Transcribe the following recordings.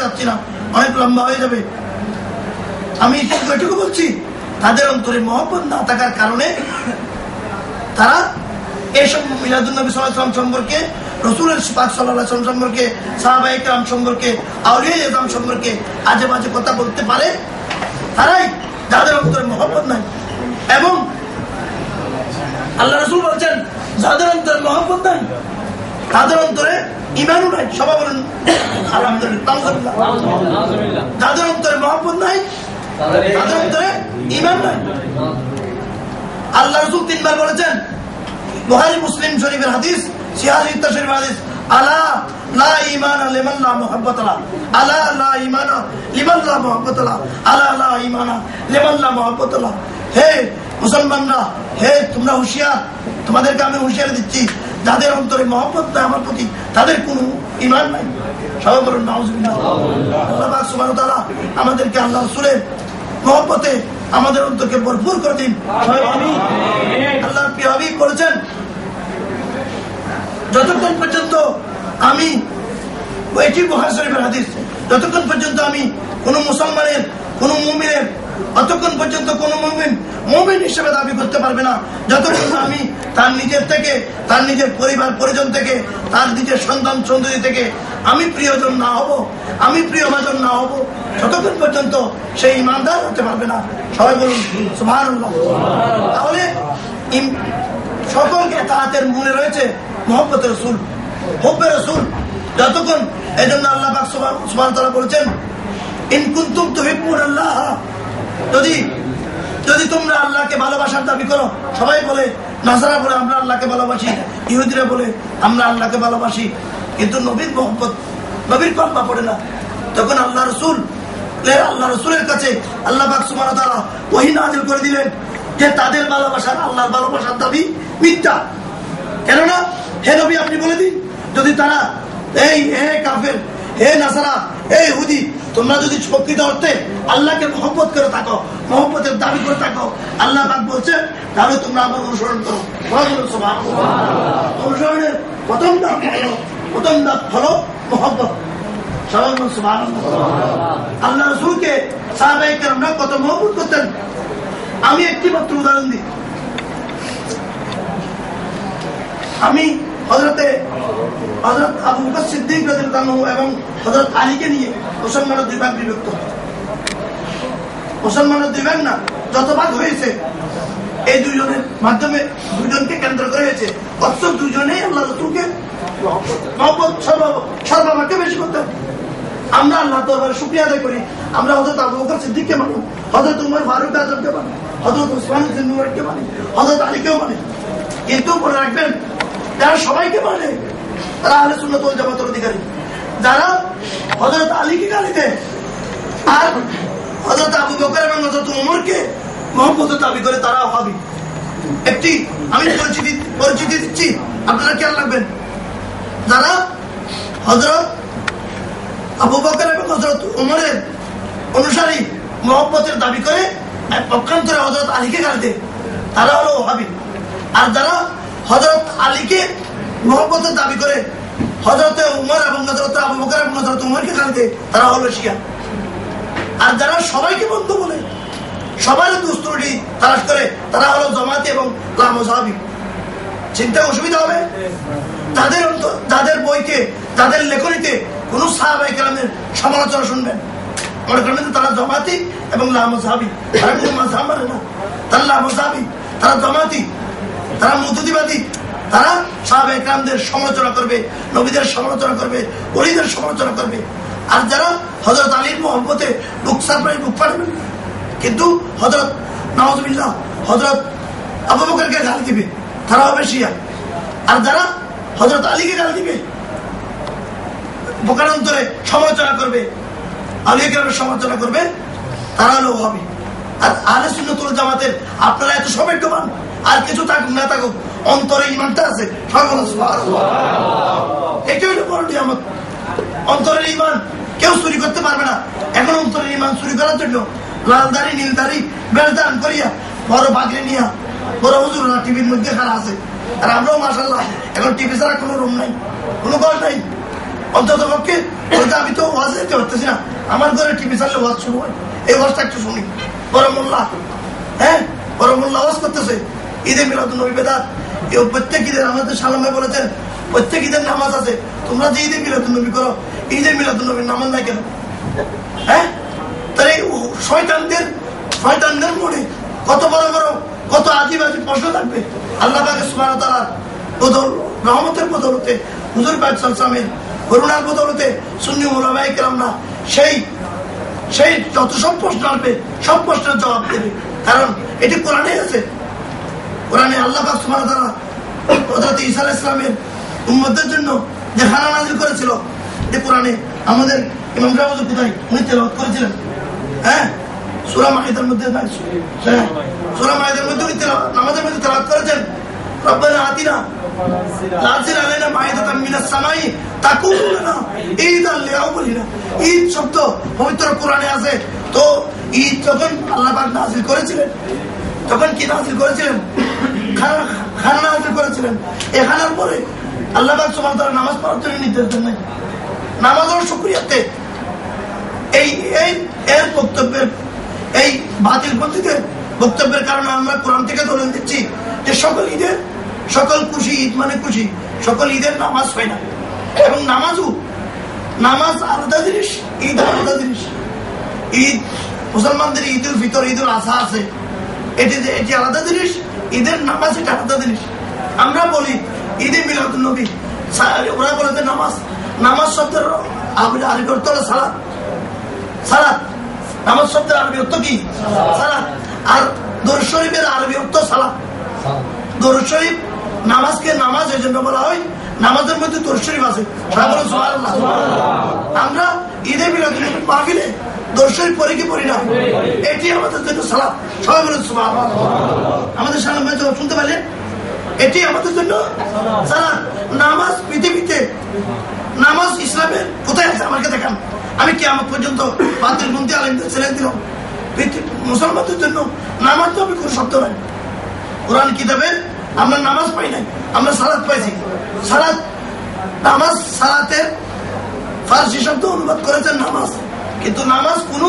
যাচ্ছি না, অনেক লম্বা হয়ে যাবে। আমি এটুকু বলছি, তাদের অন্তরে মহব্বত না থাকার কারণে তারা এইসব মিলাদুন নবী সাল্লাল্লাহু আলাইহি ওয়াসাল্লাম সম্পর্কে, রাসূলের পাক সাল্লাল্লাহু আলাইহি ওয়াসাল্লাম সম্পর্কে, সাহাবায়ে কেরাম সম্পর্কে, আউলিয়া ইজম সম্পর্কে আজে বাজে কথা বলতে পারে। তারাই যাদের অন্তরে মহব্বত নাই। এবং আল্লাহ রাসূল বলছেন, যাদের অন্তরে মহব্বত নাই তাদের অন্তরে ঈমানও নাই। সবাই বলেন আলহামদুলিল্লাহ। যাদের অন্তরে মহব্বত নাই তাদের অন্তরে ঈমান নাই। আল্লাহ রাসূল তিনবার বলেছেন, বুখারী মুসলিম শরীফের হাদিস, সিহাহ শরীফের হাদিস, আলা লা ঈমানা লিমান লা মুহাব্বাতা লা, আলা লা ঈমানা লিমান লা মুহাব্বাতা লা, আলা লা ঈমানা লিমান লা মুহাব্বাতা লা। হে মুসলমানরা, হে তোমরা হুঁশিয়ার, তোমাদেরকে আমি হুঁশিয়ার দিচ্ছি, যাদের অন্তরে মহব্বত নাই আমার প্রতি, তাদের কোনো ঈমান নাই। সবাই বলুন নাউযুবিল্লাহ। আল্লাহ পাক সুবহানাহু ওয়া তাআলা আমাদেরকে আল্লাহ রাসূলের মহব্বতে আমাদের অন্তরকে ভরপুর করে দিন। আল্লাহ প্রিয় হাবিব বলেছেন, যতক্ষণ পর্যন্ত আমি, এটি বুখারী শরীফের হাদিস, যতক্ষণ পর্যন্ত আমি কোন মুসলমানের, কোন মুমিনের, অতক্ষণ পর্যন্ত কোন মুমিন হিসেবে দাবি করতে পারবে না যতক্ষণ আমি তার নিজের থেকে, তার নিজের পরিবার পরিজন থেকে, তার নিজের সন্তান সন্ততি থেকে আমি প্রিয়জন না হব, আমি প্রিয়ভাজন না হব, ততক্ষণ পর্যন্ত সেই ঈমানদার হতে পারবে না। সবাই বলুন সুবহানাল্লাহ। তাহলে সকলকে তাহাদের মনে রয়েছে মুহাব্বতে রাসূল, হুব্বে রাসূল। যতক্ষণ, এই জন্য আল্লাহ পাক সুবহানাহু ওয়া তাআলা বলেছেন, ইন কুনতুম তুহিব্বুনাল্লাহ, যদি তোমরা আল্লাহকে ভালোবাসার দাবি করো। সবাই বলে, নাসারা বলে আমরা আল্লাহকে ভালোবাসি, ইহুদিরা বলে আমরা আল্লাহকে ভালোবাসি, কিন্তু নবীর মহব্বত, নবীর কলমা পড়ে না। তখন আল্লাহ রাসূলের কাছে আল্লাহ পাক সুবহানাহু ওয়া তাআলা ওহী নাযিল করে দিলেন যে তাদের ভালোবাসার, আল্লাহর ভালোবাসার দাবি মিথ্যা। কেননা হে নবী আপনি বলে দিন, যদি তারা এই হে কাফের, হে নাসারা, হে ইহুদি, তোমরা যদি প্রকৃত অর্থে আল্লাহকে মহব্বত করে থাকো, মহব্বতের দাবি করে থাকো, আল্লাহ পাক বলছে, তাহলে তোমরা আমার অনুসরণ করো। অনুসরণের প্রথম ধাপ হলো মহব্বত। আল্লাহ রাসূলকে সাহাবায়ে কেরামরা কত মহব্বত করতেন। আমি একটি মাত্র উদাহরণ দিই। আমি হযরত আবু বকর সিদ্দিক রাদিয়াল্লাহু আনহু এবং হযরত আলীকে নিয়ে মুসলমানের দুই ভাগ বিভক্ত। মুসলমানের দুই ভাগ না, যত ভাগ হয়েছে এই দুইজনের মাধ্যমে, দুইজনকে কেন্দ্র করে হয়েছে। অথচ দুইজনেই আল্লাহ রাসূলকে মহব্বত সর্বাপেক্ষা বেশি করতেন। আমরা আল্লাহ দরবারে শুকরিয়া আদায় করি, আমরা হযরত আবু বকর সিদ্দিককে মানি, হযরত উমর ফারুক আজমকে মানি, হযরত উসমান ইবনে নুরাইনকে মানি, হযরত আলীকেও মানি। কিন্তু মনে রাখবেন, যারা সবাইকে মানে তারা আহলে সুন্নাত ওয়াল জামাতের অধিকারী। যারা হযরত আলীকে গালি দেয় আর হযরত আবু বকর এবং হযরত উমরকে মহব্বতের দাবি করে, তারা ওহাবি। একটি আমি পরিচিতি দিচ্ছি, আপনারা খেয়াল রাখবেন। যারা হযরত আবু বকর এবং হযরত উমরের অনুসারী মহব্বতের দাবি করে পক্ষান্তরে হযরত আলীকে গালি দেয়, তারা হলো ওহাবি। আর যারা হযরত আলীকে মহব্বতের দাবি করে হযরত উমর এবং হযরত আবু বকর এবং হযরত উমরকে গালি দেয়, তারা হলো শিয়া। আর যারা সবাইকে বন্ধু বলে, সবার দোষ ত্রুটি তালাশ করে, তারা হলো জামাতি এবং লামুজাহাবি। চিন্তা অসুবিধা হবে? যাদের বইতে, যাদের লেখনীতে কোন সাহাবায়ে কেরামের সমালোচনা শুনবেন, মনে করবেন তারা জামাতি এবং লামুজাহাবি। তারা কোনো মাযহাব মানে না, তারা লামুজাহাবি, তারা জামাতি, তারা মুতাদিবাদী। তারা সাহাবায়ে কেরামদের সমালোচনা করবে, নবীদের সমালোচনা করবে, ওলিদের সমালোচনা করবে। আর যারা হযরত আলীর মহব্বতে বুক সাপ্লাই বুক পাঠাবেন, কিন্তু হযরত নাউযুবিল্লাহ হযরত আবু বকরকে গালি দিবে, তারা হবে শিয়া। আর যারা হযরত আলীকে গালি দিবে, পক্ষান্তরে সমালোচনা করবে, আলিয়া কেরামের সমালোচনা করবে, তারা হলো ওহাবি। আর আহলে সুন্নাত ওয়াল জামাতের আপনারা এত সৌভাগ্যবান, আর কিছু থাকুক না থাকুক, অন্তরে ঈমানটা আছে। এটা হলো বড় নিয়ামত। অন্তরের ঈমান কেউ চুরি করতে পারবে না। এখন অন্তরের ঈমান চুরি করার জন্য লাল দাড়ি, নীল দাড়ি, বেলদান করিয়া, বড় বাগড়ি নিয়া, বড় হুজুররা টিভির মধ্যে খাড়া আছে। আর আমরাও মাশাআল্লাহ এখন টিভি ছাড়া কোনো রুম নাই, কোনো ঘর নাই। অন্তত পক্ষে আমি তো ওয়াজ দিতে পারতেছি না, আমার ঘরে টিভি চাললে ওয়াজ শুরু হয়, এই ওয়াজটা একটু শুনি। বড় মোল্লা, হ্যাঁ বড় মোল্লা ওয়াজ করতেছে ঈদে মিলাদুন্নবী বেদাত। প্রত্যেক ঈদের আমাদের সালাম ভাই বলেছেন প্রত্যেক ঈদের নামাজ আছে, তোমরা যে ঈদে মিলাদুন্নবী করো ঈদে মিলাদুন্নবীর নামাজ নাই কেন? হ্যাঁ, তাহলে শয়তানদের মনে কত বড় বড় কত আদিবাসী প্রশ্ন থাকবে। আল্লাহ পাক সুবহানাহু ওয়া তাআলার রহমতের বদৌলতে, হুজুর পাক সাল্লাল্লাহু আলাইহি ওয়াসাল্লামের করুণার বদৌলতে সুন্নি উলামায়ে কেরামরা সেই যত সব প্রশ্ন আসবে সব প্রশ্নের জবাব দেবে, কারণ এটি কোরআনে আছে। কোরআনে আল্লাহ পাক সুবহানাহু ওয়া তাআলা হযরত ঈসা আলাইহিস সালামের উম্মতদের জন্য যে খানা নাযিল করেছিল, এটি কোরআনে আমাদের ইমাম সাহেব কোথায় উনি তেলাওয়াত করেছিলেন। হ্যাঁ, সূরা মাইদার মধ্যে, সূরা মাইদার মধ্যে উনি নামাজের মধ্যে তেলাওয়াত করেছেন, রব্বানা আতিনা নাযিল আলাইনা মাইদাতাম মিনাস সামাই তাকুনু লানা ঈদান লিআউলিনা। ঈদ শব্দ পবিত্র কোরআনে আছে। তো ঈদ যখন আল্লাহ পাক নাযিল করেছিলেন, তখন কি নাযিল করেছিলেন? খানা নাযিল করেছিলেন। এই খানার পরে আল্লাহ পাক সুবহানাহু ওয়া তাআলা নামাজ পড়ার জন্য নির্দেশ দেন নাই। নামাজের শুকরিয়াতে এর বক্তব্যের এই বাতিল পন্থীদের বক্তব্যের কারণে আমরা কোরআন থেকে ধরে দিচ্ছি যে সকল খুশি ঈদ মানে খুশি, সকল ঈদের নামাজ হয় না। এবং নামাজ আলাদা জিনিস, ঈদ আলাদা জিনিস। ঈদ মুসলমানদের ঈদ উল ফিতর, ঈদ উল আজহা আছে, এটি আলাদা জিনিস। ঈদের নামাজ এটা আলাদা জিনিস। আমরা বলি ঈদে মিলাদুন্নবী, ওরা বলে নামাজ শব্দের আরবি অর্থ হলো সালাত। নামাজ শব্দের আরবি অর্থ কি? সালাত। আর দরুদ শরীফের আরবি অর্থ সালাত। দরুদ শরীফ, নামাজকে নামাজ এই জন্য বলা হয়, নামাজের মধ্যে দরুদ শরীফ আছে। সুবহানাল্লাহ। আমরা ঈদে মিলাদুন্নবী মাহফিলে দরুদ শরীফ পড়ি কি পড়ি না? এটি আমাদের জন্য সালাত। সবাই বলুন সুবহানাল্লাহ। আমাদের সালাম ভাই শুনতে পারলেন? এটি আমাদের জন্য সালাত। নামাজ পৃথিবীতে, নামাজ ইসলামের কোথায় আছে আমাকে দেখান। আমি কিয়ামত পর্যন্ত বাতিল পন্থী আলেমদের ছেড়ে দিলাম। মুসলমানদের জন্য নামাজ তো আমি কোনো শব্দ নাই। কোরআন কিতাবে আমরা নামাজ পাই নাই, আমরা সালাত পাইছি। সালাতের ফার্সি শব্দ অনুবাদ করেছেন নামাজ, কিন্তু নামাজ কোন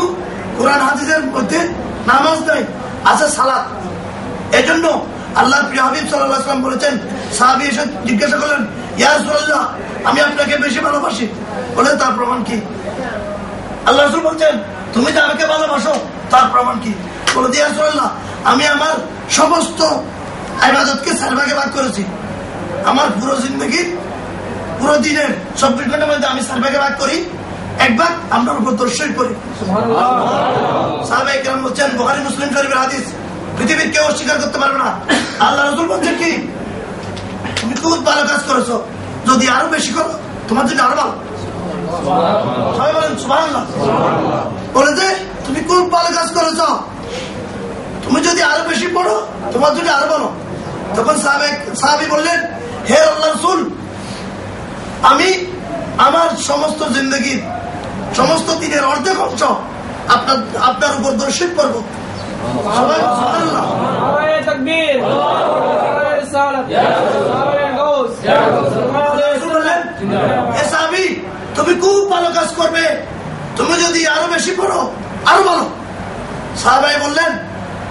কোরআন হাদিসের মধ্যে নামাজ নাই, আছে সালাত। এজন্য আল্লাহ প্রিয় হাবিব সাল্লাল্লাহু আলাইহি ওয়াসাল্লাম বলেছেন, সাহাবী এসে জিজ্ঞাসা করলেন, ইয়া রাসূলুল্লাহ, আমি আপনাকে বেশি ভালোবাসি। বলে তার প্রমাণ কি? আল্লাহ রাসূল বলছেন, তুমি যে আমাকে ভালোবাসো তার প্রমাণ কি? বলে, ইয়া রাসূলুল্লাহ, আমি আমার সমস্ত ইবাদতকে 4 ভাগে ভাগ করেছি। আমার পুরো জিন্দেগি, পুরো দিনের 24 ঘন্টার মধ্যে আমি 4 ভাগে ভাগ করি। 1 ভাগ আপনার উপর দরুদ শরীফ পড়ি। সাহাবায়ে কেরাম বলছেন, বুখারী মুসলিম শরীফের হাদিস, পৃথিবীর কেউ অস্বীকার করতে পারবে না। আল্লাহ রাসূল বলছেন কি, তুমি খুব ভালো কাজ করেছো, যদি আরো বেশি করো তোমার জন্য আরো ভালো। সবাই বলেন সুবহানাল্লাহ। বলে যে তুমি খুব ভালো কাজ করেছো, তুমি যদি আরো বেশি পড়ো তোমার জন্য আরো ভালো। তখন সাহাবী বললেন, হে আল্লাহর রাসূল, আমি আমার সমস্ত জিন্দেগির সমস্ত দিনের অর্ধেক অংশ আপনার উপর দরুদ শরীফ পড়বো। সবাই সুবহানাল্লাহ। নারে তাকবীর, নারে রিসালাত, নারে গাউস। হে সাহাবী, তুমি খুব ভালো কাজ করবে, তুমি যদি আরো বেশি পড়ো আরো ভালো। সাহাবাই বললেন,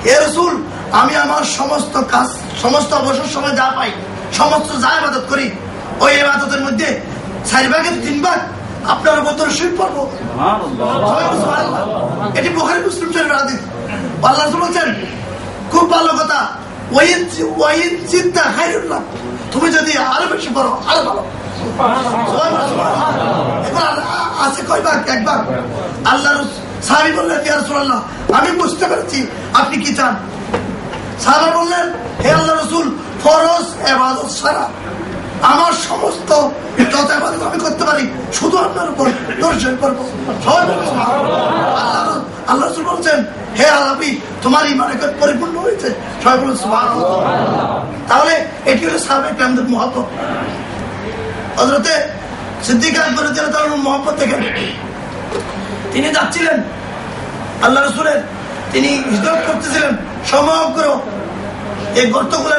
হে রাসূল, আমি আমার সমস্ত কাজ, সমস্ত অবসর সময় যা পাই, সমস্ত যা ইবাদত করি, ওই ইবাদতের মধ্যে 4 ভাগের 3 ভাগ আপনার উপর দরুদ শরীফ পড়বো। সুবহানাল্লাহ। এটি বুখারী মুসলিম শরীফের হাদিস। আল্লাহ রাসূল বলেন, খুব ভালো কথা, ওয়াইন চিন্তা খায়রুল্লাহ, তুমি যদি আরো বেশি পড়ো আরো ভালো। আছে কয় ভাগ? 1 ভাগ। আল্লাহ সাহাবী বললেন, ইয়া রাসূলুল্লাহ, আমি বুঝতে পেরেছি আপনি কি চান। সাহাবা বললেন, হে আল্লাহ রাসূল, ফরজ ইবাদত ছাড়া আমার সমস্ত যত ইবাদত আমি করতে পারি শুধু আপনার উপর দরুদ শরীফ পড়ব। আল্লাহ রাসূল বলছেন, হে আরবি, তোমার ঈমান পরিপূর্ণ হয়েছে। সবাই বলুন সুবহানাল্লাহ। তাহলে এটি হলো সাহাবায়ে কেরামদের মহব্বত। হযরতে সিদ্দিক আকবর রাদিয়াল্লাহু তাআলার মহব্বত দেখেন। তিনি যাচ্ছিলেন আল্লাহ রাসূলের, তিনি হিজরত করতেছিলেন, সমগ্র এই গর্তগুলো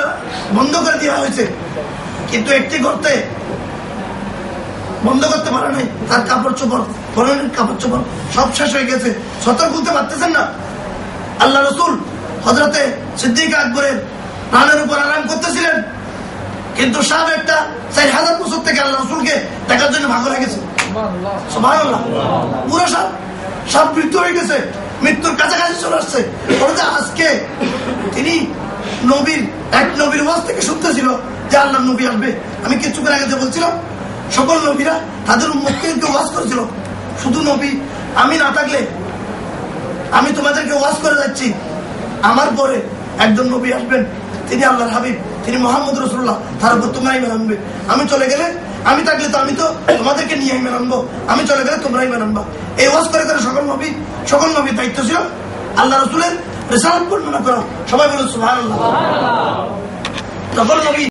বন্ধ করে দেওয়া হয়েছে, কিন্তু একটি গর্তে বন্ধ করতে পারে নাই, তার কাপড় চোপড়, পরনের কাপড় চোপড় সব শেষ হয়ে গেছে, সতর খুলতে পারতেছেন না। আল্লাহ রসুল হযরতে সিদ্দিক আকবরের প্রাণের উপর আরাম করতেছিলেন, কিন্তু সাপ একটা 4000 বছর থেকে আল্লাহ রসুলকে দেখার জন্য ভাগ হয়ে গেছে। সুবহানাল্লাহ। পুরো সাপ মৃত্যু হয়ে গেছে, মৃত্যুর কাছাকাছি চলে আসছে। আজকে তিনি এক নবীর ওয়াজ থেকে শুনতেছিল যে আল্লাহ নবী আসবে। আমি কিছুক্ষণ আগে বলছিলাম, সকল নবীরা তাদের উম্মতকে ওয়াজ করেছিল, শুধু নবী আমি না থাকলে আমি তোমাদেরকে ওয়াজ করে যাচ্ছি, আমার পরে একজন নবী আসবেন, তিনি আল্লাহর হাবিব, তিনি মুহাম্মদ রাসূলুল্লাহ, তার উপর তোমরা ঈমান আনবে। আমি চলে গেলে, আমি থাকলে তো আমি তো তোমাদেরকে নিয়ে ঈমান আনবো, আমি চলে গেলে তোমরা ঈমান আনবা। এই ওয়াজ করে করে সকল নবীর দায়িত্ব ছিল আল্লাহ রাসূলের রিসালাত বর্ণনা করা। সবাই বলুন সুবহানাল্লাহ। সকল নবী